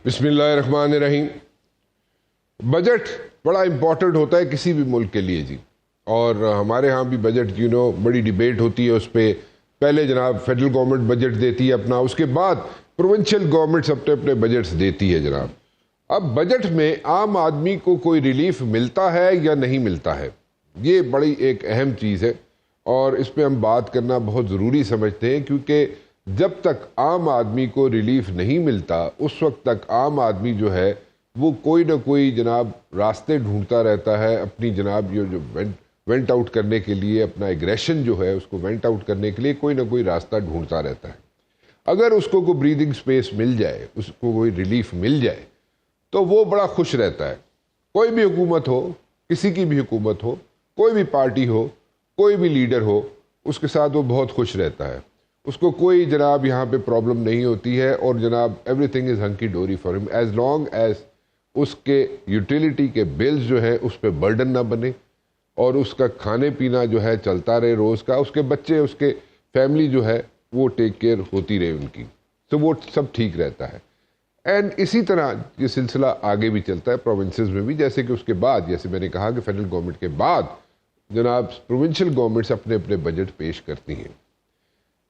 بسم اللہ الرحمن الرحیم۔ بجٹ بڑا امپورٹنٹ ہوتا ہے کسی بھی ملک کے لیے جی، اور ہمارے ہاں بھی بجٹ بڑی ڈیبیٹ ہوتی ہے اس پہ۔ پہلے جناب فیڈرل گورنمنٹ بجٹ دیتی ہے اپنا، اس کے بعد پروونشل گورنمنٹس اپنے اپنے بجٹس دیتی ہے جناب۔ اب بجٹ میں عام آدمی کو کوئی ریلیف ملتا ہے یا نہیں ملتا ہے، یہ بڑی ایک اہم چیز ہے، اور اس پہ ہم بات کرنا بہت ضروری سمجھتے ہیں، کیونکہ جب تک عام آدمی کو ریلیف نہیں ملتا اس وقت تک عام آدمی جو ہے وہ کوئی نہ کوئی جناب راستے ڈھونڈتا رہتا ہے اپنی جناب یہ جو وینٹ آؤٹ کرنے کے لیے، اپنا ایگریشن جو ہے اس کو وینٹ آؤٹ کرنے کے لیے کوئی نہ کوئی راستہ ڈھونڈتا رہتا ہے۔ اگر اس کو کوئی بریدنگ سپیس مل جائے، اس کو کوئی ریلیف مل جائے تو وہ بڑا خوش رہتا ہے۔ کوئی بھی حکومت ہو، کسی کی بھی حکومت ہو، کوئی بھی پارٹی ہو، کوئی بھی لیڈر ہو، اس کے ساتھ وہ بہت خوش رہتا ہے۔ اس کو کوئی جناب یہاں پہ پرابلم نہیں ہوتی ہے، اور جناب ایوری تھنگ از ہنکی ڈوری فار ہم، ایز لانگ ایز اس کے یوٹیلیٹی کے بلز جو ہے اس پہ برڈن نہ بنے، اور اس کا کھانے پینا جو ہے چلتا رہے روز کا، اس کے بچے، اس کے فیملی جو ہے وہ ٹیک کیئر ہوتی رہے ان کی، تو وہ سب ٹھیک رہتا ہے۔ اینڈ اسی طرح یہ سلسلہ آگے بھی چلتا ہے پروونسز میں بھی، جیسے کہ اس کے بعد، جیسے میں نے کہا کہ فیڈرل گورنمنٹ کے بعد جناب پروونشل گورنمنٹس اپنے اپنے بجٹ پیش کرتی ہیں۔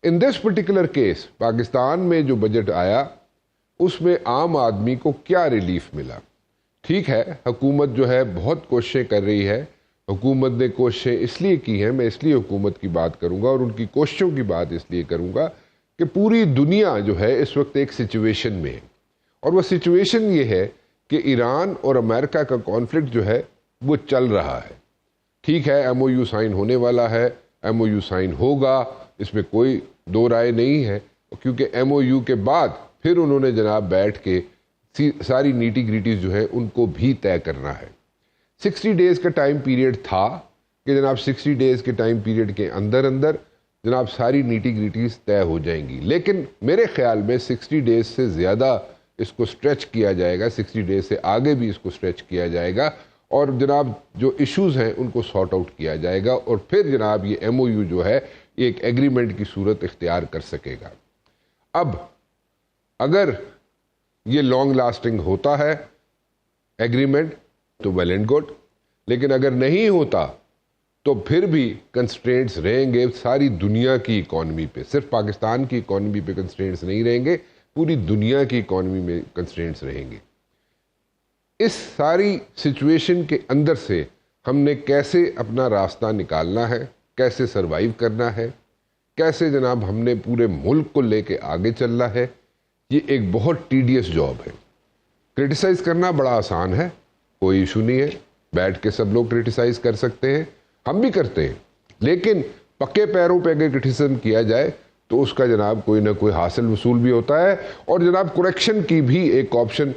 ان دس پرٹیکولر کیس پاکستان میں جو بجٹ آیا اس میں عام آدمی کو کیا ریلیف ملا؟ ٹھیک ہے، حکومت جو ہے بہت کوششیں کر رہی ہے، حکومت نے کوششیں اس لیے کی ہیں، میں اس لیے حکومت کی بات کروں گا اور ان کی کوششوں کی بات اس لیے کروں گا کہ پوری دنیا جو ہے اس وقت ایک سچویشن میں ہے، اور وہ سچویشن یہ ہے کہ ایران اور امریکہ کا کانفلکٹ جو ہے وہ چل رہا ہے۔ ٹھیک ہے، ایم او یو سائن ہونے والا ہے، ایم او یو سائن ہوگا، اس میں کوئی دو رائے نہیں ہے، کیونکہ ایم او یو کے بعد پھر انہوں نے جناب بیٹھ کے ساری نیٹی گریٹیز جو ہے ان کو بھی طے کرنا ہے۔ 60 ڈیز کا ٹائم پیریڈ تھا کہ جناب 60 ڈیز کے ٹائم پیریڈ کے اندر اندر جناب ساری نیٹی گریٹیز طے ہو جائیں گی، لیکن میرے خیال میں 60 ڈیز سے زیادہ اس کو سٹریچ کیا جائے گا، 60 ڈیز سے آگے بھی اس کو سٹریچ کیا جائے گا، اور جناب جو ایشوز ہیں ان کو سارٹ آؤٹ کیا جائے گا، اور پھر جناب یہ ایم او یو جو ہے ایک ایگریمنٹ کی صورت اختیار کر سکے گا۔ اب اگر یہ لانگ لاسٹنگ ہوتا ہے ایگریمنٹ تو ویل اینڈ گڈ، لیکن اگر نہیں ہوتا تو پھر بھی کنسٹرینٹس رہیں گے ساری دنیا کی اکانومی پہ، صرف پاکستان کی اکانومی پہ کنسٹرینٹس نہیں رہیں گے، پوری دنیا کی اکانومی میں کنسٹرینٹس رہیں گے۔ اس ساری سچویشن کے اندر سے ہم نے کیسے اپنا راستہ نکالنا ہے، کیسے سروائیو کرنا ہے، کیسے جناب ہم نے پورے ملک کو لے کے آگے چلنا ہے، یہ ایک بہت ٹیڈیس جاب ہے۔ کرٹیسائز کرنا بڑا آسان ہے، کوئی ایشو نہیں ہے، بیٹھ کے سب لوگ کرٹیسائز کر سکتے ہیں، ہم بھی کرتے ہیں، لیکن پکے پیروں پہ اگر کرٹیسزم کیا جائے تو اس کا جناب کوئی نہ کوئی حاصل وصول بھی ہوتا ہے، اور جناب کریکشن کی بھی ایک آپشن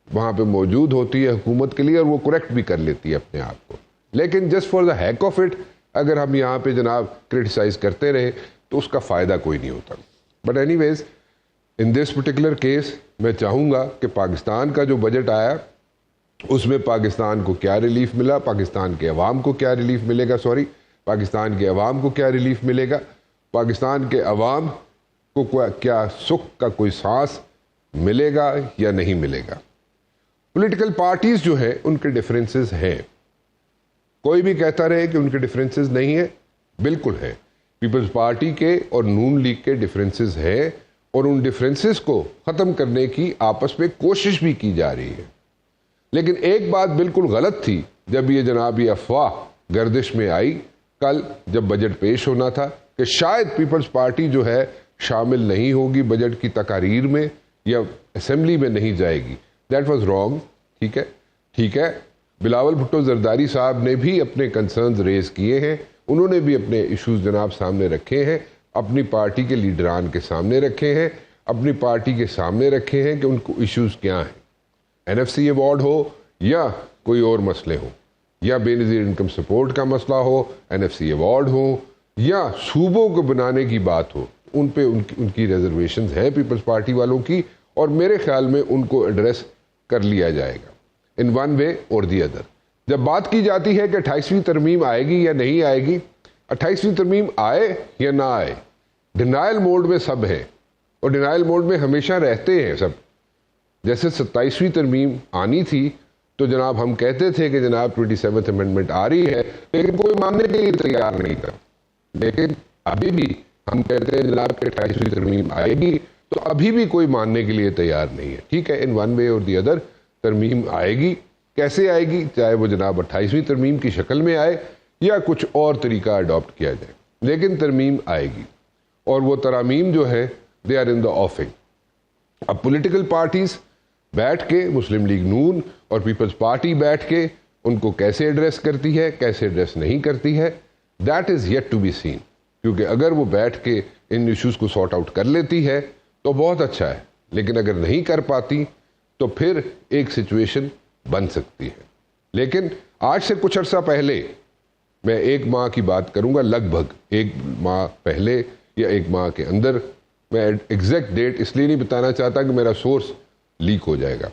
وہاں پہ موجود ہوتی ہے حکومت کے لیے، اور وہ کریکٹ بھی کر لیتی ہے اپنے آپ کو۔ لیکن just for the heck of it اگر ہم یہاں پہ جناب کرٹیسائز کرتے رہے تو اس کا فائدہ کوئی نہیں ہوتا۔ But anyways in this particular case میں چاہوں گا کہ پاکستان کا جو بجٹ آیا اس میں پاکستان کو کیا ریلیف ملا، پاکستان کے عوام کو کیا ریلیف ملے گا، پاکستان کے عوام کو کیا ریلیف ملے گا، پاکستان کے عوام کو کیا سکھ کا کوئی سانس ملے گا یا نہیں ملے گا۔ پولیٹیکل پارٹیز جو ہیں ان کے ڈفرینسز ہیں، کوئی بھی کہتا رہے کہ ان کے ڈفرینسز نہیں ہیں، بالکل ہیں۔ پیپلز پارٹی کے اور نون لیگ کے ڈفرینسز ہیں، اور ان ڈفرینسز کو ختم کرنے کی آپس میں کوشش بھی کی جا رہی ہے۔ لیکن ایک بات بالکل غلط تھی جب یہ جناب یہ افواہ گردش میں آئی کل جب بجٹ پیش ہونا تھا کہ شاید پیپلز پارٹی جو ہے شامل نہیں ہوگی بجٹ کی تقاریر میں یا اسمبلی میں نہیں جائے گی۔ That was wrong. ٹھیک ہے، بلاول بھٹو زرداری صاحب نے بھی اپنے کنسرنز ریز کیے ہیں، انہوں نے بھی اپنے ایشوز جناب سامنے رکھے ہیں، اپنی پارٹی کے لیڈران کے سامنے رکھے ہیں، اپنی پارٹی کے سامنے رکھے ہیں کہ ان کو ایشوز کیا ہیں۔ این ایف سی ایوارڈ ہو یا کوئی اور مسئلے ہو، یا بے نظیر انکم سپورٹ کا مسئلہ ہو، این ایف سی ایوارڈ ہو، یا صوبوں کو بنانے کی بات ہو، ان پہ ان کی ریزرویشنز ہیں پیپلز پارٹی والوں کی، اور میرے خیال میں ان کو ایڈریس کر لیا جائے گا ان ون وے اور دی ادر۔ جب بات کی جاتی ہے کہ 28ویں ترمیم آئے گی یا نہیں آئے گی، 28ویں ترمیم آئے یا نہ آئے، ڈینائل موڈ میں سب ہیں، اور ڈینائل موڈ میں ہمیشہ رہتے ہیں سب۔ جیسے 27ویں ترمیم آنی تھی تو جناب ہم کہتے تھے کہ جناب 27th امینڈمنٹ آ رہی ہے، لیکن کوئی ماننے کے لیے تیار نہیں تھا. لیکن ابھی بھی ہم کہتے ہیں جناب کہ 28ویں ترمیم آئے گی، تو ابھی بھی کوئی ماننے کے لیے تیار نہیں ہے. ٹھیک ہے، ان ون وے اور دی ادر ترمیم آئے گی. کیسے آئے گی؟ چاہے وہ جناب 28ویں ترمیم کی شکل میں آئے یا کچھ اور طریقہ اڈاپٹ کیا جائے، لیکن ترمیم آئے گی. اور وہ ترامیم جو ہے دے آر ان دا آفنگ. اب پولیٹیکل پارٹیز بیٹھ کے، مسلم لیگ نون اور پیپلز پارٹی بیٹھ کے ان کو کیسے ایڈریس کرتی ہے، کیسے ایڈریس نہیں کرتی ہے، that is yet to be seen. کیونکہ اگر وہ بیٹھ کے ان ایشوز کو سارٹ آؤٹ کر لیتی ہے تو بہت اچھا ہے، لیکن اگر نہیں کر پاتی تو پھر ایک سچویشن بن سکتی ہے. لیکن آج سے کچھ عرصہ پہلے، میں 1 ماہ کی بات کروں گا، لگ بھگ 1 ماہ پہلے یا 1 ماہ کے اندر، میں ایگزیکٹ ڈیٹ اس لیے نہیں بتانا چاہتا کہ میرا سورس لیک ہو جائے گا،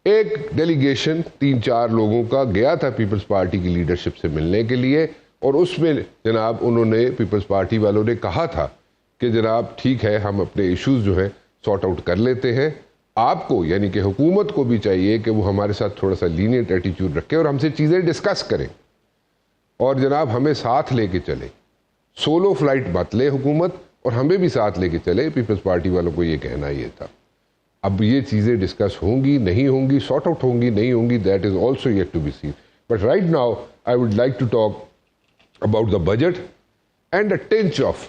ایک ڈیلیگیشن 3-4 لوگوں کا گیا تھا پیپلز پارٹی کی لیڈرشپ سے ملنے کے لیے، اور اس میں جناب انہوں نے، پیپلز پارٹی والوں نے کہا تھا کہ جناب ٹھیک ہے، ہم اپنے ایشوز جو ہیں سارٹ آؤٹ کر لیتے ہیں. آپ کو یعنی کہ حکومت کو بھی چاہیے کہ وہ ہمارے ساتھ تھوڑا سا لینیٹ ایٹیچیوڈ رکھے اور ہم سے چیزیں ڈسکس کریں، اور جناب ہمیں ساتھ لے کے چلے. سولو فلائٹ مت لے حکومت، اور ہمیں بھی ساتھ لے کے چلے. پیپلز پارٹی والوں کو یہ کہنا یہ تھا. اب یہ چیزیں ڈسکس ہوں گی نہیں ہوں گی، سارٹ آؤٹ ہوں گی نہیں ہوں گی، that is also yet to be seen. But right now I would like to talk about the budget and a tinge of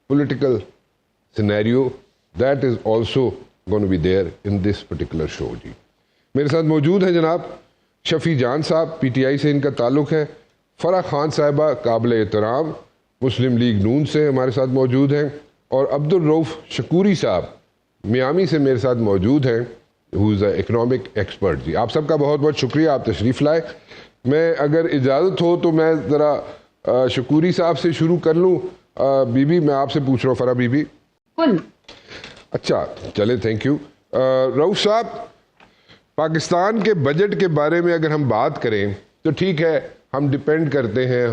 political scenario that is also going to be there in this particular show. جی میرے ساتھ موجود ہیں جناب شفیع جان صاحب، P T I سے ان کا تعلق ہے. فرح خان صاحبہ قابل احترام مسلم لیگ نون سے ہمارے ساتھ موجود ہیں، اور عبدالرؤف شکوری صاحب میامی سے میرے ساتھ موجود ہیں، who is an economic expert. جی آپ سب کا بہت بہت شکریہ، آپ تشریف لائے. میں اگر اجازت ہو تو میں ذرا شکوری صاحب سے شروع کر لوں. بی بی میں آپ سے پوچھ رہا ہوں، فرح بی بی. اچھا چلے، تھینک یو. رؤف صاحب، پاکستان کے بجٹ کے بارے میں اگر ہم بات کریں تو ٹھیک ہے، ہم ڈپینڈ کرتے ہیں،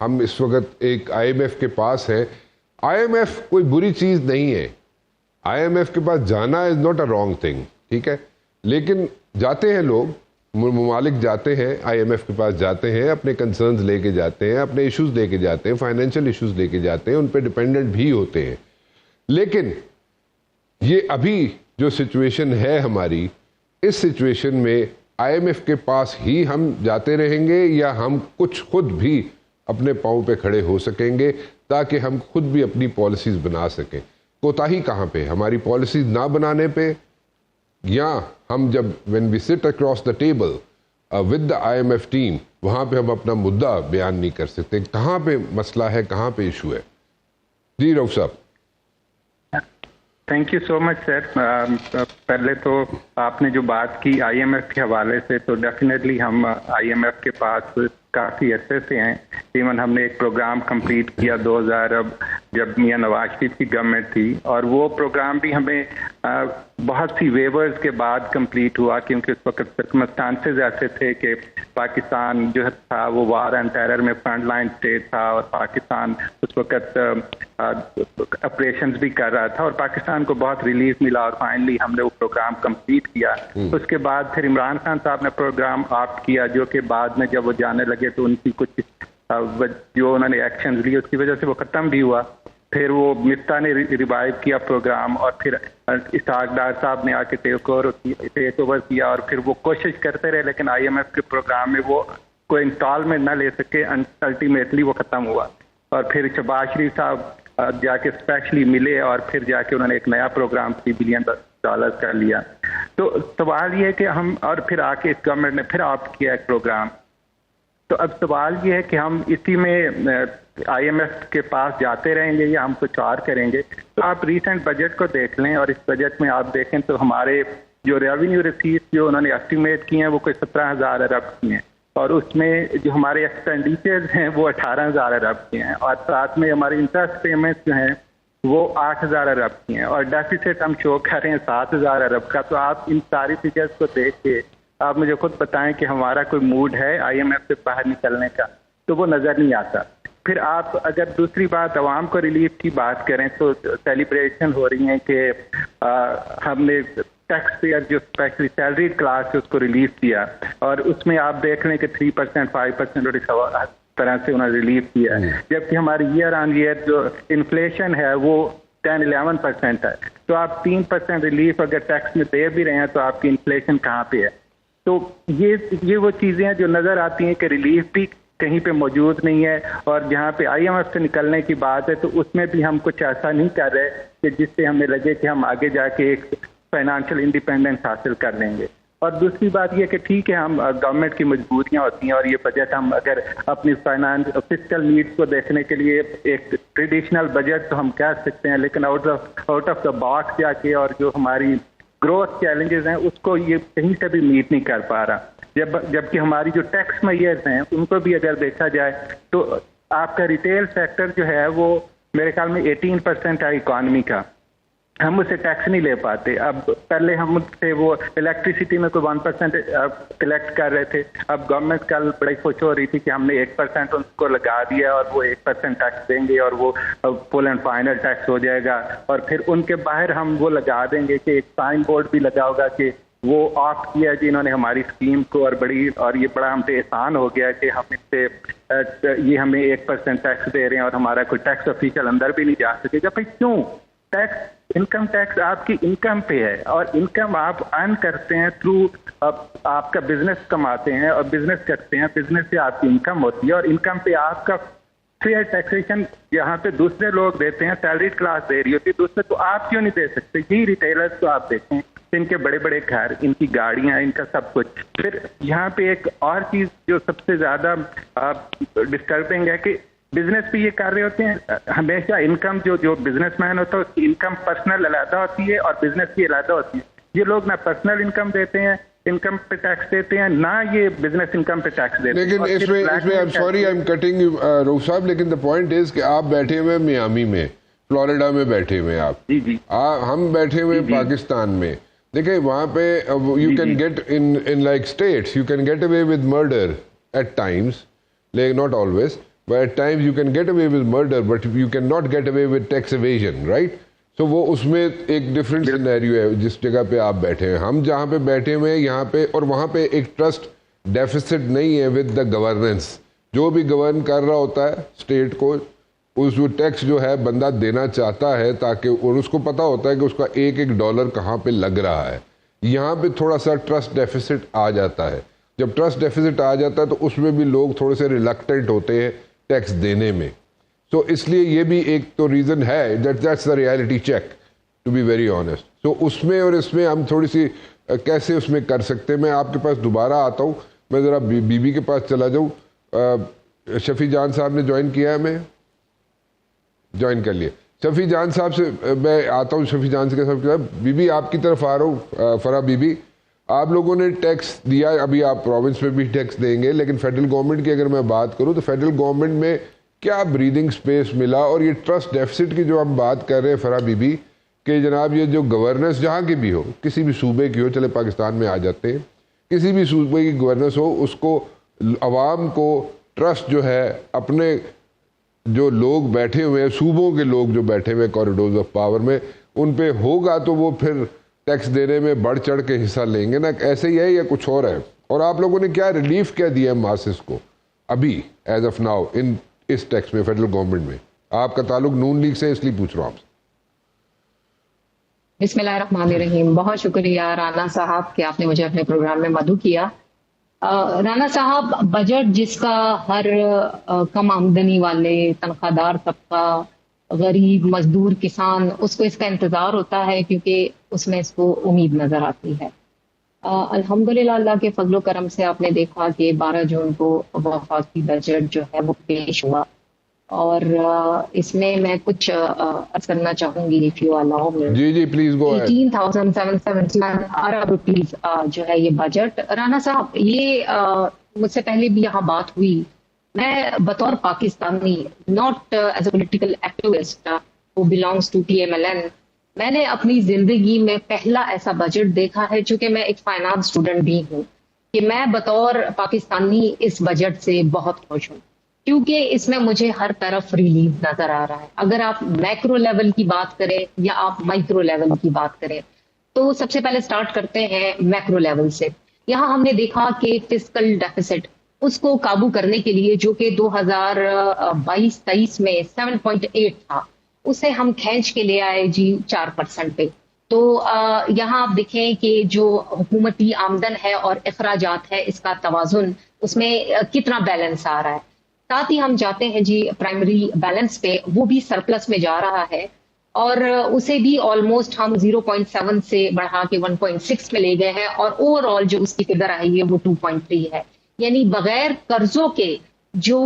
ہم اس وقت ایک آئی ایم ایف کے پاس ہے. آئی ایم ایف کوئی بری چیز نہیں ہے، آئی ایم ایف کے پاس جانا is not a wrong thing, ٹھیک ہے. لیکن جاتے ہیں لوگ، ممالک جاتے ہیں، آئی ایم ایف کے پاس جاتے ہیں، اپنے کنسرنز لے کے جاتے ہیں، اپنے ایشوز لے کے جاتے ہیں، فائنینشیل ایشوز لے کے جاتے ہیں، ان پہ ڈپینڈنٹ بھی ہوتے ہیں. لیکن یہ ابھی جو سچویشن ہے ہماری، اس سچویشن میں آئی ایم ایف کے پاس ہی ہم جاتے رہیں گے، یا ہم کچھ خود بھی اپنے پاؤں پہ کھڑے ہو سکیں گے تاکہ ہم خود بھی اپنی پالیسیز بنا سکیں؟ کوتاہی کہاں پہ؟ ہماری پالیسیز نہ بنانے پہ، یا ہم جب when we sit across the table with the IMF team وہاں پہ ہم اپنا مدعا بیان نہیں کر سکتے؟ کہاں پہ مسئلہ ہے، کہاں پہ ایشو ہے؟ جی رؤف صاحب. تھینک یو سو مچ سر. پہلے تو آپ نے جو بات کی آئی ایم ایف کے حوالے سے، تو ڈیفینیٹلی ہم آئی ایم ایف کے پاس کافی عرصے سے ہیں. ایون ہم نے ایک پروگرام کمپلیٹ کیا 2000 جب میاں نواز شریف کی گورنمنٹ تھی، اور وہ پروگرام بھی ہمیں بہت سی ویورز کے بعد کمپلیٹ ہوا، کیونکہ اس وقت سرکمسٹانسز ایسے تھے کہ پاکستان جو تھا وہ وار اینڈ ٹیرر میں فرنٹ لائن اسٹیٹ تھا، اور پاکستان اس وقت آپریشنز بھی کر رہا تھا، اور پاکستان کو بہت ریلیف ملا، اور فائنلی ہم نے وہ پروگرام کمپلیٹ کیا. اس کے بعد پھر عمران خان صاحب نے پروگرام آپٹ کیا، جو کہ بعد میں جب وہ جانے لگے تو ان کی کچھ جو انہوں نے ایکشنز لیے اس کی وجہ سے وہ ختم بھی ہوا. پھر وہ مفتا نے ریوائیو کیا پروگرام، اور پھر اسحاق ڈار صاحب نے آ کے ٹیک اوور کیا، اور پھر وہ کوشش کرتے رہے، لیکن آئی ایم ایف کے پروگرام میں وہ کوئی انسٹالمنٹ نہ لے سکے. الٹیمیٹلی وہ ختم ہوا، اور پھر شہباز شریف صاحب جا کے اسپیشلی ملے، اور پھر جا کے انہوں نے ایک نیا پروگرام $3 بلین کر لیا. تو سوال یہ ہے کہ ہم، اور پھر آ کے اس گورنمنٹ نے پھر آپٹ کیا ایک پروگرام. تو اب سوال یہ ہے کہ ہم اسی میں آئی ایم ایف کے پاس جاتے رہیں گے یا ہم کچھ اور کریں گے. تو آپ ریسنٹ بجٹ کو دیکھ لیں، اور اس بجٹ میں آپ دیکھیں تو ہمارے جو ریونیو ریسیپٹ جو انہوں نے اسٹیمیٹ کی ہیں وہ کوئی 17,000 ارب کی ہیں، اور اس میں جو ہمارے ایکسپینڈیچرز ہیں وہ 18,000 ارب کے ہیں، اور ساتھ میں ہماری انٹرسٹ پیمنٹس جو ہیں وہ 8,000 ارب کی ہیں، اور ڈیفیسٹ ہم شو کر رہے ہیں 7,000 ارب کا. تو آپ ان ساری فگرز کو دیکھ کے آپ مجھے خود بتائیں کہ ہمارا کوئی موڈ ہے آئی ایم ایف سے باہر نکلنے کا؟ تو وہ نظر نہیں آتا. پھر آپ اگر دوسری بات عوام کو ریلیف کی بات کریں تو سیلیبریشن ہو رہی ہیں کہ ہم نے ٹیکس پیئر جو اسپیشلی سیلریڈ کلاس ہے اس کو ریلیف دیا, اور اس میں آپ دیکھ لیں کہ 3%, 5% اور طرح سے انہوں نے ریلیف کیا ہے, جبکہ ہماری ایئر آن ایئر جو انفلیشن ہے وہ 10-11% ہے. تو آپ 3% ریلیف اگر ٹیکس میں دے بھی رہے ہیں تو آپ کی انفلیشن کہاں پہ ہے؟ تو یہ وہ چیزیں ہیں جو نظر آتی ہیں کہ ریلیف بھی کہیں پہ موجود نہیں ہے, اور جہاں پہ IMF سے نکلنے کی بات ہے تو اس میں بھی ہم کچھ ایسا نہیں کر رہے کہ جس سے ہمیں لگے کہ ہم آگے جا کے ایک فائنانشیل انڈیپینڈنس حاصل کر لیں گے. اور دوسری بات یہ کہ ٹھیک ہے ہم گورنمنٹ کی مجبوریاں ہوتی ہیں, اور یہ بجٹ ہم اگر اپنی فسکل نیڈس کو دیکھنے کے لیے ایک ٹریڈیشنل بجٹ تو ہم کہہ سکتے ہیں, لیکن آؤٹ آف دا باکس جا کے اور جو ہماری گروتھ چیلنجز ہیں اس کو یہ کہیں سے بھی میٹ نہیں کر پا رہا. جبکہ ہماری جو ٹیکس میئرز ہیں ان کو بھی اگر دیکھا جائے تو آپ کا ریٹیل سیکٹر جو ہے وہ میرے خیال میں 18% ہے اکانومی کا, ہم اسے ٹیکس نہیں لے پاتے. اب پہلے ہم سے وہ الیکٹریسٹی میں کوئی 1% کلیکٹ کر رہے تھے, اب گورنمنٹ کل بڑی خوش ہو رہی تھی کہ ہم نے 1% ان کو لگا دیا اور وہ 1% ٹیکس دیں گے اور وہ فل اینڈ فائنل ٹیکس ہو جائے گا, اور پھر ان کے باہر ہم وہ لگا دیں گے کہ ایک سائن بورڈ بھی لگا ہوگا کہ وہ آف کیا جی انہوں نے ہماری اسکیم کو, اور یہ بڑا ہم پہ احسان ہو گیا کہ ہم اس سے یہ ہمیں 1% ٹیکس دے رہے ہیں اور ہمارا کوئی ٹیکس آفیشل اندر بھی نہیں جا سکے گا. بھائی کیوں؟ ٹیکس انکم ٹیکس آپ کی انکم پہ ہے, اور انکم آپ ارن کرتے ہیں تھرو آپ کا بزنس کماتے ہیں اور بزنس کرتے ہیں, بزنس سے آپ کی انکم ہوتی ہے, اور انکم پہ آپ کا فیئر ٹیکسیشن یہاں پہ دوسرے لوگ دیتے ہیں, سیلریڈ کلاس دے رہی ہوتی ہے, دوسرے تو آپ کیوں نہیں دے سکتے؟ یہی ریٹیلرز کو آپ دیکھیں, ان کے بڑے بڑے گھر, ان کی گاڑیاں, ان کا سب کچھ. پھر یہاں پہ ایک اور چیز جو سب سے زیادہ ڈسٹربنگ ہے کہ بزنس بھی یہ کر رہے ہوتے ہیں, ہمیشہ انکم جو بزنس مین ہوتا ہے اس کی انکم پرسنل علیحدہ ہوتی ہے اور بزنس کی علیحدہ ہوتی ہے. یہ لوگ نہ پرسنل انکم دیتے ہیں, انکم پہ ٹیکس دیتے ہیں, نہ یہ بزنس انکم پہ ٹیکس دیتے ہیں. لیکن اس میں I'm sorry I'm cutting you روف صاحب, لیکن the point is کہ آپ بیٹھے ہوئے میامی میں, فلوریڈا میں بیٹھے ہوئے آپ, جی ہم بیٹھے ہوئے پاکستان میں. دیکھیں وہاں پہ you can get in like states you can get away with murder at times, like not always, but at times you can get away with murder but you cannot get away with tax evasion, right? So وہ اس میں ایک different scenario ہے جس جگہ پہ آپ بیٹھے ہیں. ہم جہاں پہ بیٹھے ہوئے ہیں یہاں پہ, اور وہاں پہ ایک ٹرسٹ ڈیفیسٹ نہیں ہے ود دا گورننس. جو بھی گورن کر رہا ہوتا ہے اسٹیٹ کو, اس ٹیکس جو ہے بندہ دینا چاہتا ہے تاکہ, اور اس کو پتا ہوتا ہے کہ اس کا ایک ڈالر کہاں پہ لگ رہا ہے. یہاں پہ تھوڑا سا ٹرسٹ ڈیفیسٹ آ جاتا ہے. جب ٹرسٹ ڈیفیسٹ آ جاتا ہے تو اس میں بھی لوگ تھوڑے سے ریلکٹنٹ ہوتے ہیں ٹیکس دینے میں. تو اس لیے یہ بھی ایک تو ریزن ہے, that's the reality check to be very honest. تو اس میں اور اس میں ہم تھوڑی سی کیسے اس میں کر سکتے ہیں. میں آپ کے پاس دوبارہ آتا ہوں, میں ذرا بی بی کے پاس چلا جاؤں. شفیع جان صاحب نے جوائن کیا ہے, ہمیں جوائن کر لیے. شفیع جان صاحب سے میں آتا ہوں, شفیع جان سے بی بی آپ کی طرف آ رہا ہوں. فرح بی بی, آپ لوگوں نے ٹیکس دیا, ابھی آپ پروونس میں بھی ٹیکس دیں گے, لیکن فیڈرل گورنمنٹ کی اگر میں بات کروں تو فیڈرل گورنمنٹ میں کیا بریدنگ سپیس ملا؟ اور یہ ٹرسٹ ڈیفیسٹ کی جو ہم بات کر رہے ہیں فرح بی بی, کہ جناب یہ جو گورننس جہاں کی بھی ہو, کسی بھی صوبے کی ہو, چلے پاکستان میں آ جاتے ہیں, کسی بھی صوبے کی گورننس ہو, اس کو عوام کو ٹرسٹ جو ہے اپنے جو لوگ بیٹھے ہوئے ہیں, صوبوں کے لوگ جو بیٹھے ہوئے کوریڈورز آف پاور میں, ان پہ ہوگا تو وہ پھر ٹیکس دینے میں بڑھ چڑھ کے حصہ لیں گے نا. ایسے ہی ہے یا کچھ اور ہے؟ اور آپ لوگوں نے کیا ریلیف کیا دیا ہے ماسس کو ابھی ایز آف ناؤ اس ٹیکس میں فیڈرل گورنمنٹ میں؟ آپ کا تعلق نون لیگ سے, اس لیے پوچھ رہا ہوں آپ سے. بسم اللہ الرحمن الرحیم. بہت شکریہ رانا صاحب کہ آپ نے مجھے اپنے پروگرام میں مدعو کیا. رانا صاحب, بجٹ جس کا ہر کم آمدنی والے, تنخواہ دار طبقہ, غریب, مزدور, کسان, اس کو اس کا انتظار ہوتا ہے کیونکہ اس میں اس کو امید نظر آتی ہے. الحمدللہ اللہ کے فضل و کرم سے آپ نے دیکھا کہ 12 جون کو وفاقی بجٹ جو ہے وہ پیش ہوا, اور اس میں کچھ عرض کرنا چاہوں گی if you allow me. جی پلیز گو اہیڈ. 18,771 ارب روپیز جو ہے یہ بجٹ. رانا صاحب, یہ مجھ سے پہلے بھی یہاں بات ہوئی, میں بطور Pakistani, not as a political activist who belongs to PMLN, میں نے اپنی زندگی میں پہلا ایسا بجٹ دیکھا ہے, چونکہ میں ایک فائنانس اسٹوڈنٹ بھی ہوں, کہ میں بطور پاکستانی اس بجٹ سے بہت خوش ہوں. کیونکہ اس میں مجھے ہر طرف ریلیف نظر آ رہا ہے. اگر آپ میکرو لیول کی بات کریں یا آپ مائکرو لیول کی بات کریں تو سب سے پہلے سٹارٹ کرتے ہیں میکرو لیول سے. یہاں ہم نے دیکھا کہ فسکل ڈیفیسٹ اس کو قابو کرنے کے لیے جو کہ 2022-23 میں 7.8 تھا اسے ہم کھینچ کے لے آئے جی 4% پہ. تو یہاں آپ دیکھیں کہ جو حکومتی آمدن ہے اور اخراجات ہے اس کا توازن اس میں کتنا بیلنس آ رہا ہے. ساتھ ہی ہم جاتے ہیں جی پرائمری بیلنس پہ, وہ بھی سرپلس میں جا رہا ہے اور اسے بھی آلموسٹ ہم 0.7 سے بڑھا کے 1.6 میں لے گئے ہیں اور اوور آل جو اس کی فگر آئی ہے وہ 2.3 ہے. یعنی بغیر قرضوں کے جو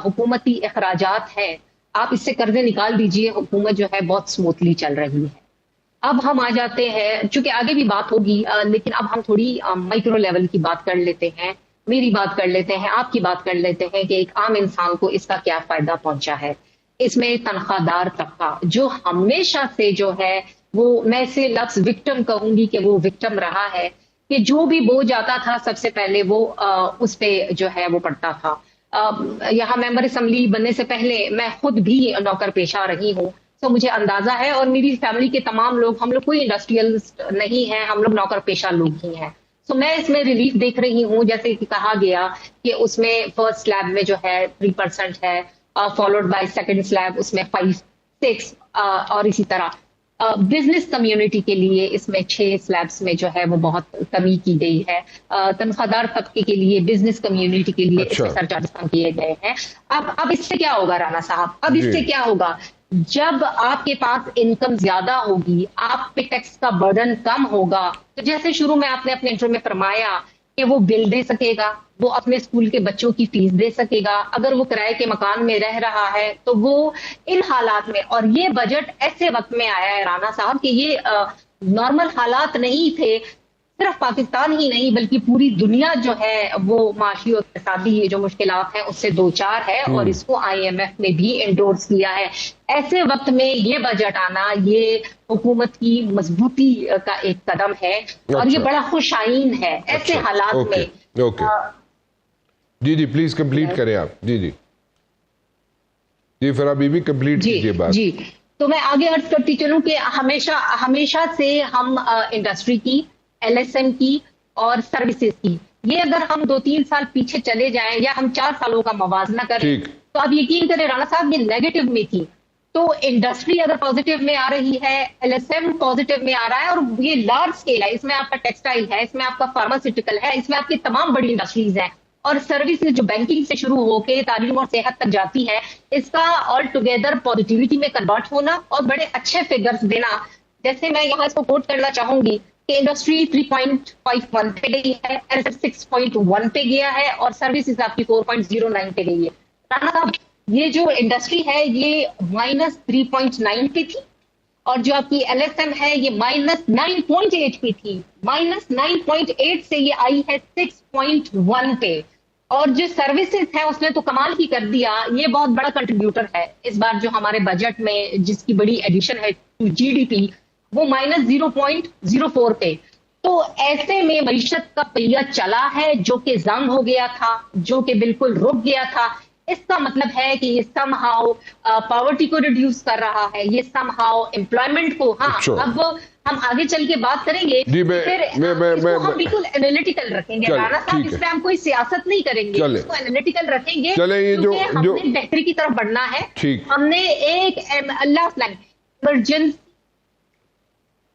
حکومتی اخراجات ہیں آپ اس سے قرضے نکال دیجئے, حکومت جو ہے بہت سموتھلی چل رہی ہے. اب ہم آ جاتے ہیں, چونکہ آگے بھی بات ہوگی لیکن اب ہم تھوڑی مائکرو لیول کی بات کر لیتے ہیں, میری بات کر لیتے ہیں, آپ کی بات کر لیتے ہیں کہ ایک عام انسان کو اس کا کیا فائدہ پہنچا ہے. اس میں تنخواہ دار طبقہ جو ہمیشہ سے جو ہے وہ, میں سے لفظ وکٹم کہوں گی کہ وہ وکٹم رہا ہے کہ جو بھی بوجھ آتا تھا سب سے پہلے وہ اس پہ جو ہے وہ پڑتا تھا. یہاں ممبر اسمبلی بننے سے پہلے میں خود بھی نوکر پیشہ رہی ہوں, تو مجھے اندازہ ہے, اور میری فیملی کے تمام لوگ, ہم لوگ کوئی انڈسٹریلسٹ نہیں ہیں, ہم لوگ نوکر پیشہ لوگ ہی ہیں. تو میں اس میں ریلیف دیکھ رہی ہوں, جیسے کہ کہا گیا کہ اس میں فرسٹ سلیب میں جو ہے 3% ہے, فالوڈ بائی سیکنڈ سلیب اس میں 5-6, اور اسی طرح بزنس کمیونٹی کے لیے اس میں 6 سلیبس میں جو ہے وہ بہت کمی کی گئی ہے. تنخواہ دار طبقے کے لیے, بزنس کمیونٹی کے لیے اس میں سرچارجز کم کیے گئے ہیں. اب اس سے کیا ہوگا رانا صاحب, اب اس سے کیا ہوگا, جب آپ کے پاس انکم زیادہ ہوگی, آپ پہ ٹیکس کا برڈن کم ہوگا, تو جیسے شروع میں آپ نے اپنے انٹرو میں فرمایا کہ وہ بل دے سکے گا, وہ اپنے اسکول کے بچوں کی فیس دے سکے گا, اگر وہ کرائے کے مکان میں رہ رہا ہے تو وہ ان حالات میں, اور یہ بجٹ ایسے وقت میں آیا ہے رانا صاحب کہ یہ نارمل حالات نہیں تھے, صرف پاکستان ہی نہیں بلکہ پوری دنیا جو ہے وہ معاشی اور اقتصادی جو مشکلات ہیں اس سے دوچار ہے, اور اس کو IMF نے بھی انڈورس کیا ہے. ایسے وقت میں یہ بجٹ آنا یہ حکومت کی مضبوطی کا ایک قدم ہے, اور یہ بڑا خوش آئین ہے ایسے حالات میں. جی پلیز کمپلیٹ کریں آپ. جی فرا بی بی کمپلیٹ کیجیے بات. جی تو میں آگے عرض کرتی چلوں کہ ہمیشہ سے ہم انڈسٹری کی, LSM کی اور سروسز کی, یہ اگر ہم 2-3 سال پیچھے چلے جائیں یا ہم 4 سالوں کا موازنہ کریں تو آپ یقین کریں رانا صاحب یہ نیگیٹو میں تھی. تو انڈسٹری اگر پازیٹیو میں آ رہی ہے, LSM پازیٹیو میں آ رہا ہے, اور یہ لارج سکیل ہے, اس میں آپ کا ٹیکسٹائل ہے, اس میں آپ کا فارماسیوٹیکل ہے, اس میں آپ کی تمام بڑی انڈسٹریز ہیں, اور سروسز جو بینکنگ سے شروع ہو کے تعلیم اور صحت تک جاتی ہے, اس کا آل ٹوگیدر پازیٹیوٹی میں کنورٹ ہونا اور بڑے اچھے فگرز دینا. جیسے میں یہاں اس کو کوٹ کرنا چاہوں گی کہ انڈسٹری 3.51 پہ گئی ہے, LSM 6.1 پہ گیا ہے, اور سروسز آپ کی 4.09 پہ گئی ہے. رانا صاحب یہ جو انڈسٹری ہے یہ -3.9 پہ تھی, اور جو آپ کی LSM ہے یہ -9.8 پہ تھی, -9.8 سے یہ آئی ہے 6.1 پہ. اور جو سروسز ہے اس نے تو کمال ہی کر دیا, یہ بہت بڑا کنٹریبیوٹر ہے اس بار جو ہمارے بجٹ میں جس کی بڑی ایڈیشن ہے GDP, وہ -0.04 پہ. تو ایسے میں معیشت کا پہیہ چلا ہے جو کہ زنگ ہو گیا تھا, جو کہ بالکل رک گیا تھا. اس کا مطلب ہے کہ یہ سم ہاؤ پاورٹی کو ریڈیوس کر رہا ہے, یہ سم ہاؤ امپلائمنٹ کو. اب ہم آگے چل کے بات کریں گے, پھر ہم بالکل انالیٹیکل رکھیں گے رانا صاحب, اس میں ہم کوئی سیاست نہیں کریں گے, اس کو انالیٹیکل رکھیں گے کیونکہ ہم نے بہتری کی طرف بڑھنا ہے. ہم نے ایک ایمرجنسی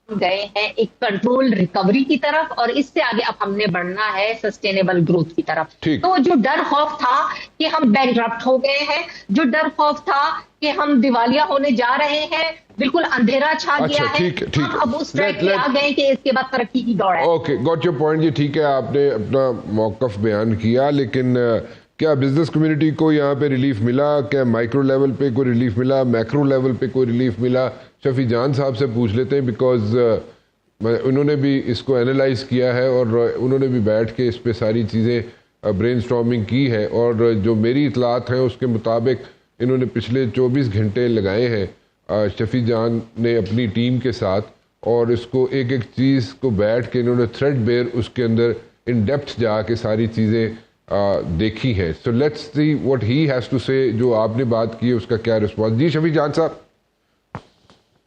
گئے ہیں ایک کنٹرول ریکوری کی طرف, اور اس سے آگے اب ہم نے بڑھنا ہے سسٹینیبل گروتھ کی طرف. تو جو ڈر خوف تھا کہ ہم بینکرپٹ ہو گئے ہیں, جو ڈر خوف تھا کہ ہم دیوالیہ ہونے جا رہے ہیں, بالکل اندھیرا چھا گیا ہے. اب اس ٹریک پہ آ گئے کہ اس کے بعد ترقی کی دوڑ ہے. Okay got your point. جی ٹھیک ہے, آپ نے اپنا موقف بیان کیا, لیکن کیا بزنس کمیونٹی کو یہاں پہ ریلیف ملا؟ کیا مائکرو لیول پہ کوئی ریلیف ملا؟ میکرو لیول پہ کوئی ریلیف ملا؟ شفیع جان صاحب سے پوچھ لیتے ہیں, بیکاز انہوں نے بھی اس کو اینالائز کیا ہے اور انہوں نے بھی بیٹھ کے اس پہ ساری چیزیں برین سٹارمنگ کی ہے, اور جو میری اطلاعات ہیں اس کے مطابق انہوں نے پچھلے 24 گھنٹے لگائے ہیں شفیع جان نے اپنی ٹیم کے ساتھ, اور اس کو ایک چیز کو بیٹھ کے انہوں نے تھریڈ بیئر اس کے اندر ان ڈیپتھ جا کے ساری چیزیں دیکھی ہیں. So let's see what he has to say. جو آپ نے بات کی ہے اس کا کیا رسپانس. جی شفیع جان صاحب.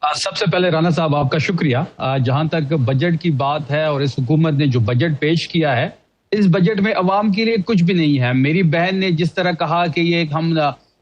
سب سے پہلے رانا صاحب آپ کا شکریہ. جہاں تک بجٹ کی بات ہے اور اس حکومت نے جو بجٹ پیش کیا ہے, اس بجٹ میں عوام کے لیے کچھ بھی نہیں ہے. میری بہن نے جس طرح کہا کہ یہ ہم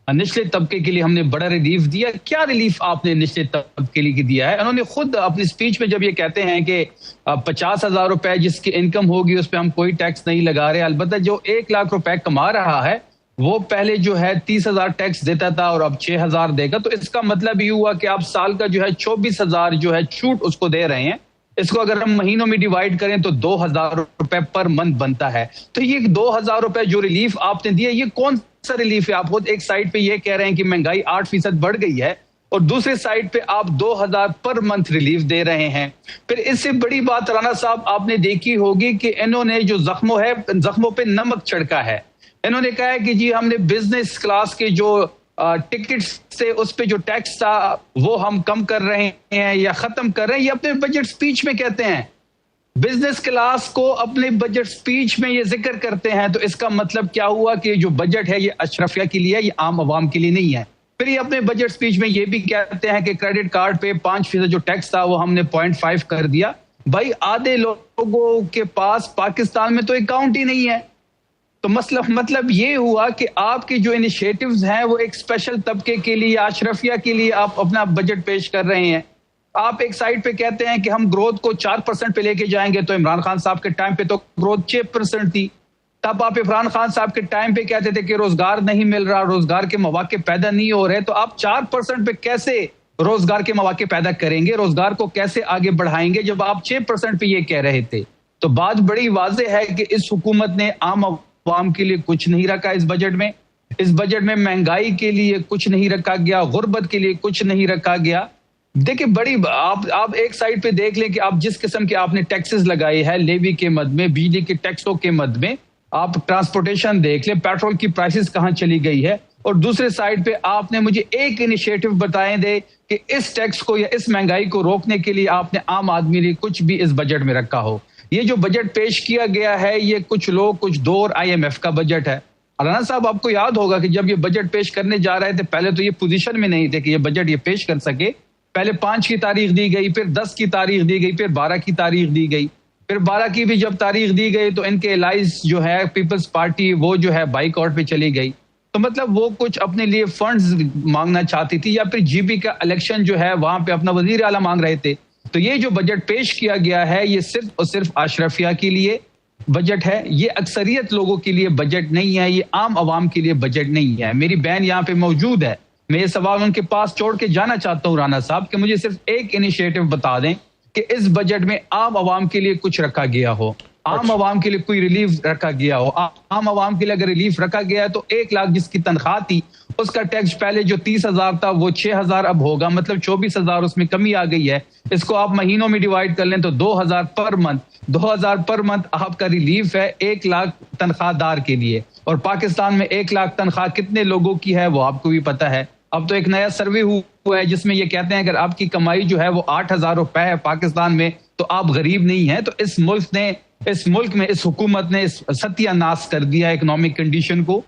نچلے طبقے کے لیے ہم نے بڑا ریلیف دیا, کیا ریلیف آپ نے نچلے طبقے کے لیے دیا ہے؟ انہوں نے خود اپنی سپیچ میں جب یہ کہتے ہیں کہ 50,000 روپے جس کی انکم ہوگی اس پہ ہم کوئی ٹیکس نہیں لگا رہے, البتہ جو 1 لاکھ روپے کما رہا ہے وہ پہلے جو ہے 30,000 ٹیکس دیتا تھا اور اب 6,000 دے گا. تو اس کا مطلب یہ ہوا کہ آپ سال کا جو ہے 24,000 جو ہے چھوٹ اس کو دے رہے ہیں. اس کو اگر ہم مہینوں میں ڈیوائیڈ کریں تو 2,000 روپے پر منتھ بنتا ہے. تو یہ 2,000 روپے جو ریلیف آپ نے دیا, یہ کون سا ریلیف ہے؟ آپ خود ایک سائڈ پہ یہ کہہ رہے ہیں کہ مہنگائی 8% بڑھ گئی ہے اور دوسرے سائڈ پہ آپ 2,000 پر منتھ ریلیف دے رہے ہیں. پھر اس سے بڑی بات رانا صاحب آپ نے دیکھی ہوگی کہ انہوں نے جو زخموں پہ نمک چھڑکا ہے. انہوں نے کہا ہے کہ جی ہم نے بزنس کلاس کے جو ٹکٹس سے اس پہ جو ٹیکس تھا وہ ہم کم کر رہے ہیں یا ختم کر رہے ہیں. یہ اپنے بجٹ سپیچ میں کہتے ہیں, بزنس کلاس کو اپنے بجٹ سپیچ میں یہ ذکر کرتے ہیں. تو اس کا مطلب کیا ہوا کہ جو بجٹ ہے یہ اشرفیہ کے لیے ہے, یہ عام عوام کے لیے نہیں ہے. پھر یہ اپنے بجٹ سپیچ میں یہ بھی کہتے ہیں کہ کریڈٹ کارڈ پہ 5% جو ٹیکس تھا وہ ہم نے 0.5 کر دیا. بھائی آدھے لوگوں کے پاس پاکستان میں تو اکاؤنٹ ہی نہیں ہے. تو مطلب یہ ہوا کہ آپ کے جو انیشیٹوز ہیں وہ ایک اسپیشل طبقے کے لیے, اشرفیہ کے لیے آپ اپنا بجٹ پیش کر رہے ہیں. آپ ایک سائڈ پہ کہتے ہیں کہ ہم گروتھ کو 4% پہ لے کے جائیں گے, تو عمران خان صاحب کے ٹائم پہ تو گروتھ 6% تھی. تب آپ عمران خان صاحب کے ٹائم پہ کہتے تھے کہ روزگار نہیں مل رہا, روزگار کے مواقع پیدا نہیں ہو رہے. تو آپ 4% پہ کیسے روزگار کے مواقع پیدا کریں گے, روزگار کو کیسے آگے بڑھائیں گے جب آپ 6% پہ یہ کہہ رہے تھے؟ تو بات بڑی واضح ہے کہ اس حکومت نے عام عوام کے لیے کچھ نہیں رکھا اس بجٹ میں. اس بجٹ میں مہنگائی کے لیے کچھ نہیں رکھا گیا, غربت کے لیے کچھ نہیں رکھا گیا. دیکھیں بڑی آپ ایک سائڈ پہ دیکھ لیں کہ آپ جس قسم کے آپ نے ٹیکسز لگائے ہیں, لیوی کے مد میں, بجلی کے ٹیکسوں کے مد میں, آپ ٹرانسپورٹیشن دیکھ لیں, پیٹرول کی پرائسز کہاں چلی گئی ہے. اور دوسرے سائڈ پہ آپ نے مجھے ایک انیشیٹو بتائیں دے کہ اس ٹیکس کو یا اس مہنگائی کو روکنے کے لیے آپ نے عام آدمی نے کچھ بھی اس بجٹ میں رکھا ہو. یہ جو بجٹ پیش کیا گیا ہے یہ کچھ لوگ کچھ دور IMF کا بجٹ ہے. رانا صاحب آپ کو یاد ہوگا کہ جب یہ بجٹ پیش کرنے جا رہے تھے پہلے تو یہ پوزیشن میں نہیں تھے کہ یہ بجٹ یہ پیش کر سکے. پہلے 5 کی تاریخ دی گئی, پھر 10 کی تاریخ دی گئی, پھر 12 کی تاریخ دی گئی. پھر 12 کی بھی جب تاریخ دی گئی تو ان کے الائز جو ہے پیپلز پارٹی وہ جو ہے بائیک آؤٹ پہ چلی گئی. تو مطلب وہ کچھ اپنے لیے فنڈز مانگنا چاہتی تھی, یا پھر GB کا الیکشن جو ہے وہاں پہ اپنا وزیر اعلیٰ مانگ رہے تھے. تو یہ جو بجٹ پیش کیا گیا ہے یہ صرف اور صرف اشرفیہ کے لیے بجٹ ہے, یہ اکثریت لوگوں کے لیے بجٹ نہیں ہے, یہ عام عوام کے لیے بجٹ نہیں ہے. میری بہن یہاں پہ موجود ہے, میں یہ سوال ان کے پاس چھوڑ کے جانا چاہتا ہوں رانا صاحب کہ مجھے صرف ایک انیشیٹو بتا دیں کہ اس بجٹ میں عام عوام کے لیے کچھ رکھا گیا ہو, عام عوام کے لیے کوئی ریلیف رکھا گیا ہو. عام عوام کے لیے اگر ریلیف رکھا گیا ہے تو 1 لاکھ جس کی تنخواہ تھی اس کا ٹیکس پہلے جو 30,000 تھا وہ 6,000 اب ہوگا, مطلب 24,000 اس میں کمی آ گئی ہے. اس کو آپ مہینوں میں ڈیوائیڈ کر لیں تو 2,000 پر منتھ, 2,000 پر منتھ آپ کا ریلیف ہے 1 لاکھ تنخواہ دار کے لیے. اور پاکستان میں 1 لاکھ تنخواہ کتنے لوگوں کی ہے وہ آپ کو بھی پتا ہے. اب تو ایک نیا سروے ہوا ہے جس میں یہ کہتے ہیں اگر آپ کی کمائی جو ہے وہ 8,000 روپے ہے پاکستان میں تو آپ غریب نہیں ہیں. تو اس ملک میں اس حکومت نے ستیہ ناش کر دیا اکنامک کنڈیشن کو.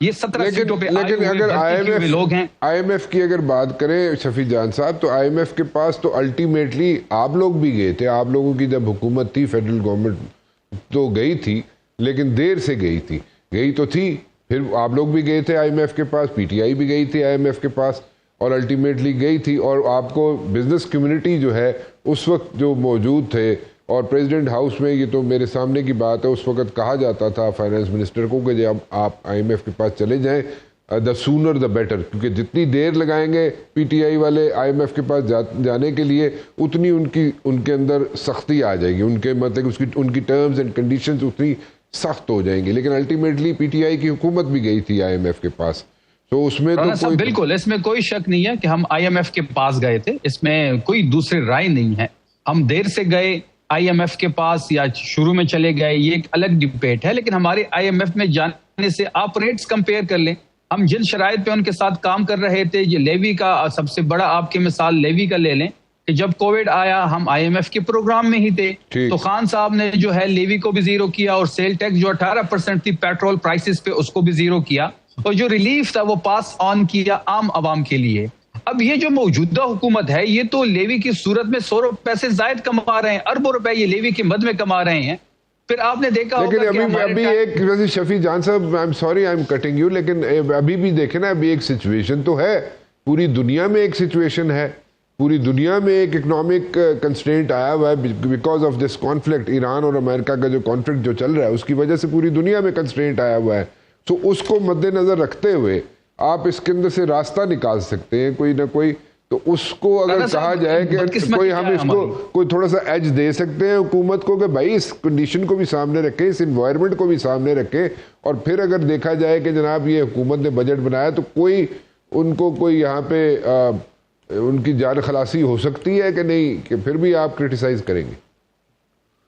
یہ 17 سیٹوں پہ لیکن اگر لوگ ہیں. IMF کی اگر بات کریں شفیع جان صاحب تو IMF کے پاس تو الٹیمیٹلی آپ لوگ بھی گئے تھے. آپ لوگوں کی جب حکومت تھی فیڈرل گورنمنٹ تو گئی تھی لیکن دیر سے گئی تو تھی. پھر آپ لوگ بھی گئے تھے IMF کے پاس, PTI بھی گئی تھی IMF کے پاس اور الٹیمیٹلی گئی تھی. اور آپ کو بزنس کمیونٹی جو ہے اس وقت جو موجود تھے اور پریزیڈنٹ ہاؤس میں, یہ تو میرے سامنے کی بات ہے, اس وقت کہا جاتا تھا فائنانس منسٹر کو کہ جب آپ IMF کے پاس چلے جائیں دا سونر دا بیٹر, کیونکہ جتنی دیر لگائیں گے PTI والے IMF کے پاس جانے کے لیے اتنی ان کے اندر سختی آ جائے گی, ان کے مطلب ان کی ٹرمز اینڈ کنڈیشنز اتنی سخت ہو جائیں گے. لیکن الٹیمیٹلی PTI کی حکومت بھی گئی تھی IMF کے پاس. تو اس میں تو بالکل اس میں کوئی شک نہیں ہے کہ ہم IMF کے پاس گئے تھے, اس میں کوئی دوسری رائے نہیں ہے. ہم دیر سے گئے IMF کے پاس یا شروع میں چلے گئے یہ ایک الگ ڈبیٹ ہے, لیکن ہمارے IMF میں جانے سے آپ ریٹس کمپیئر کر لیں. ہم جن شرائط پہ ان کے ساتھ کام کر رہے تھے, یہ لیوی کا سب سے بڑا آپ کی مثال لیوی کا لے لیں. کہ جب کووڈ آیا ہم IMF کے پروگرام میں ہی تھے تو خان صاحب نے جو ہے لیوی کو بھی زیرو کیا اور سیل ٹیکس جو 18% تھی پیٹرول پرائسز پہ اس کو بھی زیرو کیا اور جو ریلیف تھا وہ پاس آن کیا عام عوام کے لیے. اب یہ جو موجودہ حکومت ہے یہ تو لیوی کی صورت میں 100 پیسے زائد کما رہے ہیں, اربوں روپے یہ لیوی کے مد میں کما رہے ہیں. پھر آپ نے دیکھا ہوگا لیکن ابھی ایک ویسے شفیع جان صاحب I am sorry I am cutting you, لیکن ابھی بھی دیکھیں نا ابھی ایک سچویشن تو ہے, پوری دنیا میں ایک سچویشن ہے, پوری دنیا میں ایک اکنامک کنسٹرینٹ آیا ہوا ہے because of this conflict. Iran اور امریکہ کا جو کانفلکٹ جو چل رہا ہے اس کی وجہ سے پوری دنیا میں کنسٹرینٹ آیا ہوا ہے. تو اس کو مد نظر رکھتے ہوئے آپ اس کے اندر سے راستہ نکال سکتے ہیں کوئی نہ کوئی. تو اس کو اگر کہا جائے کہ کوئی ہم اس کو کوئی تھوڑا سا ایج دے سکتے ہیں حکومت کو کہ بھائی اس کنڈیشن کو بھی سامنے رکھیں, اس انوائرمنٹ کو بھی سامنے رکھیں, اور پھر اگر دیکھا جائے کہ جناب یہ حکومت نے بجٹ بنایا تو کوئی ان کو کوئی یہاں پہ ان کی جان خلاصی ہو سکتی ہے کہ نہیں, کہ پھر بھی آپ کرٹیسائز کریں گے.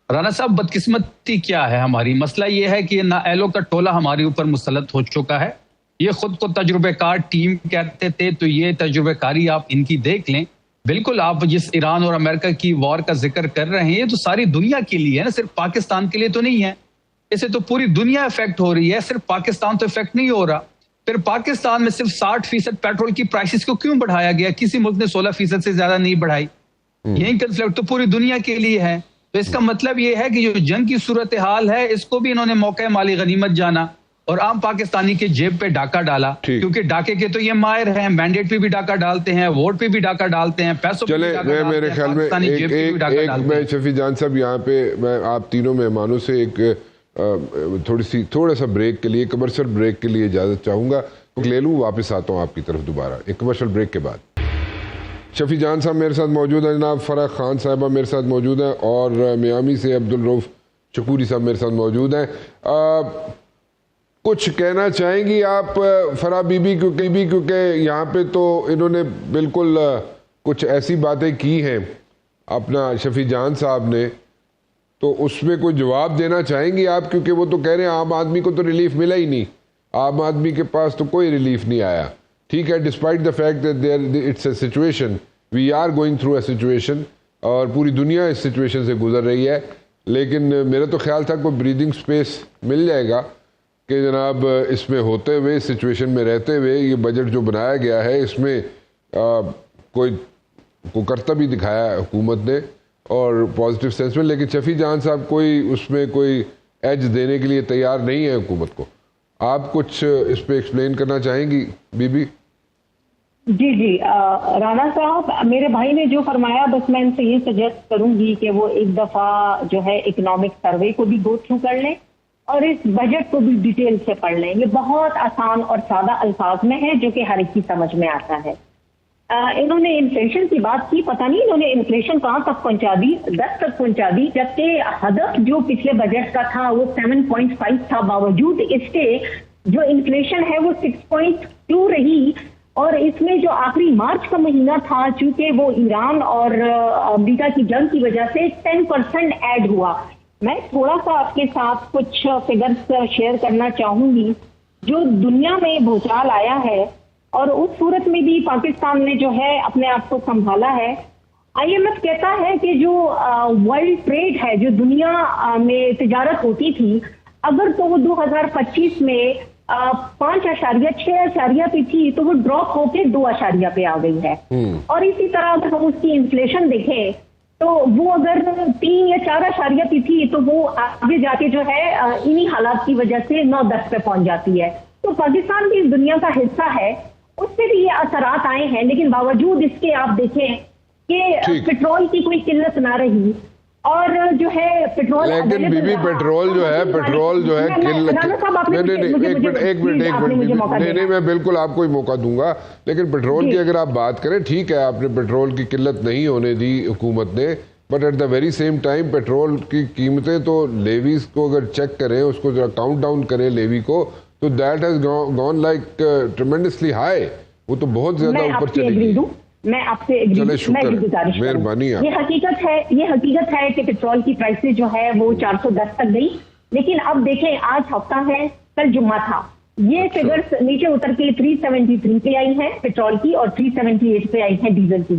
رانا صاحب بدقسمتی کیا ہے ہماری, مسئلہ یہ ہے کہ نااہلوں کا ٹولہ ہمارے اوپر مسلط ہو چکا ہے. یہ خود کو تجربہ کار ٹیم کہتے تھے تو یہ تجربہ کاری آپ ان کی دیکھ لیں. بالکل آپ جس ایران اور امریکہ کی وار کا ذکر کر رہے ہیں یہ تو ساری دنیا کے لیے ہے نا, صرف پاکستان کے لیے تو نہیں ہے. اسے تو پوری دنیا افیکٹ ہو رہی ہے, صرف پاکستان تو افیکٹ نہیں ہو رہا. پھر پاکستان میں صرف 60% پیٹرول کی پرائسز کو کیوں بڑھایا گیا, کسی ملک نے 16% سے زیادہ نہیں بڑھائی. یہی کنفلکٹ تو پوری دنیا کے لیے ہے. تو اس کا مطلب یہ ہے کہ جو جنگ کی صورتحال ہے اس کو بھی انہوں نے موقع مالی غنیمت جانا اور عام پاکستانی کے جیب پہ ڈاکہ ڈالا, کیونکہ ڈاکے کے تو یہ ماہر ہیں, مینڈیٹ پہ بھی ڈاکہ ڈالتے ہیں, ووٹ پہ بھی ڈاکہ ڈالتے ہیں, پیسوں پہ بھی ڈاکہ ڈالتے ہیں. میرے خیال میں میں شفیع جان صاحب یہاں پہ میں آپ تینوں مہمانوں سے ایک تھوڑا سا بریک کے لیے, کمرشل بریک کے لیے اجازت چاہوں گا, لے لوں, واپس آتا ہوں آپ کی طرف دوبارہ ایک کمرشل بریک کے بعد. شفیع جان صاحب میرے ساتھ موجود ہیں, جناب فرح خان صاحبہ میرے ساتھ موجود ہیں, اور میامی سے عبدالرؤف شکوری صاحب میرے ساتھ موجود ہیں. کچھ کہنا چاہیں گی آپ فرح بی بی کیونکہ یہاں پہ تو انہوں نے بالکل کچھ ایسی باتیں کی ہیں اپنا شفیع جان صاحب نے, تو اس میں کوئی جواب دینا چاہیں گی آپ, کیونکہ وہ تو کہہ رہے ہیں عام آدمی کو تو ریلیف ملا ہی نہیں, عام آدمی کے پاس تو کوئی ریلیف نہیں آیا. ٹھیک ہے, despite the fact that it's a situation, we are going through a situation, اور پوری دنیا اس سچویشن سے گزر رہی ہے, لیکن میرا تو خیال تھا کوئی بریدنگ سپیس مل جائے گا کہ جناب اس میں ہوتے ہوئے, اس سچویشن میں رہتے ہوئے یہ بجٹ جو بنایا گیا ہے اس میں کوئی کرتب بھی دکھایا ہے حکومت نے اور پازیٹیو سینس میں. لیکن شفیع جان صاحب کوئی اس میں کوئی ایج دینے کے لیے تیار نہیں ہے حکومت کو. آپ کچھ اس پہ ایکسپلین کرنا چاہیں گی بی بی؟ جی رانا صاحب, میرے بھائی نے جو فرمایا بس میں ان سے یہ سجیسٹ کروں گی کہ وہ ایک دفعہ جو ہے اکنامک سروے کو بھی گو تھرو کر لیں اور اس بجٹ کو بھی ڈیٹیل سے پڑھ لیں. یہ بہت آسان اور سادہ الفاظ میں ہے جو کہ ہر ایک کی سمجھ میں آتا ہے. انہوں نے انفلیشن کی بات کی, پتہ نہیں انہوں نے انفلیشن کہاں تک پہنچا دی, 10 تک پہنچا دی, جبکہ ہدف جو پچھلے بجٹ کا تھا وہ 7.5 تھا. باوجود اس کے جو انفلیشن ہے وہ 6.2 رہی, اور اس میں جو آخری مارچ کا مہینہ تھا چونکہ وہ ایران اور امریکہ کی جنگ کی وجہ سے 10% ایڈ ہوا. میں تھوڑا سا آپ کے ساتھ کچھ فگرز شیئر کرنا چاہوں گی. جو دنیا میں بھوچال آیا ہے اور اس صورت میں بھی پاکستان نے جو ہے اپنے آپ کو سنبھالا ہے. IMF کہتا ہے کہ جو ورلڈ ٹریڈ ہے, جو دنیا میں تجارت ہوتی تھی, اگر تو وہ 2025 میں 5.6 پہ تھی تو وہ ڈراپ ہو کے 2 پہ آ گئی ہے. اور اسی طرح اگر ہم اس کی انفلیشن دیکھیں تو وہ اگر 3 یا 4 پہ تھی تو وہ آگے جا کے جو ہے انہی حالات کی وجہ سے 9-10 پہ پہنچ جاتی ہے. تو پاکستان بھی اس دنیا کا حصہ ہے, اس سے بھی یہ اثرات آئے ہیں, لیکن باوجود اس کے آپ دیکھیں کہ پیٹرول کی کوئی قلت نہ رہی, اور جو ہے پیٹرول لیکن بی بی پیٹرول جو ہے نہیں میں بالکل آپ کو ہی موقع دوں گا, لیکن پیٹرول کی اگر آپ بات کریں, ٹھیک ہے آپ نے پیٹرول کی قلت نہیں ہونے دی حکومت نے, but at the very same time petrol کی قیمتیں تو لیویز کو اگر چیک کریں, اس کو ذرا کاؤنٹ ڈاؤن کریں لیوی کو, تو that has gone like tremendously high, وہ تو بہت زیادہ اوپر چلی گئی. میں آپ سے گزارش مہربانی. یہ حقیقت ہے کہ پیٹرول کی پرائسز جو ہے وہ 410 تک گئی, لیکن اب دیکھیں آج ہفتہ ہے, کل جمعہ تھا, یہ فگرز نیچے اتر کے 373 پہ آئی ہیں پیٹرول کی اور 378 پہ آئی ہیں ڈیزل کی.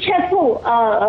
600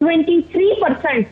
23%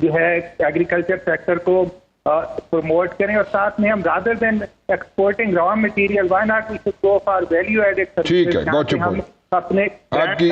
جو ہے ایگریکلچر سیکٹر کو پروموٹ کریں, اور ساتھ میں ہم rather than exporting raw material why not we should go for value added ٹھیک ہے, سروسز. Got your point. اپنے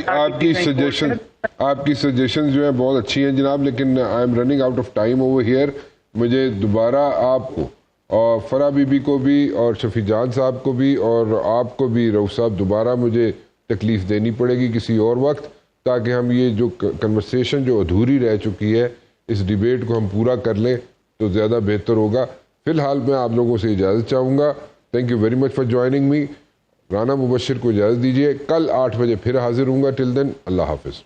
آپ کی سجیشن جو ہیں بہت اچھی ہیں جناب, لیکن I am running out of time over here. مجھے دوبارہ آپ کو اور فرح بی بی کو بھی اور شفیع جان صاحب کو بھی اور آپ کو بھی رؤوف صاحب دوبارہ مجھے تکلیف دینی پڑے گی کسی اور وقت, تاکہ ہم یہ جو کنورسیشن جو ادھوری رہ چکی ہے اس ڈیبیٹ کو ہم پورا کر لیں تو زیادہ بہتر ہوگا. فی الحال میں آپ لوگوں سے اجازت چاہوں گا. Thank you very much for joining me. Rana Mubashir کو اجازت دیجیے, کل 8 بجے پھر حاضر ہوں گا. ٹل دین اللہ حافظ.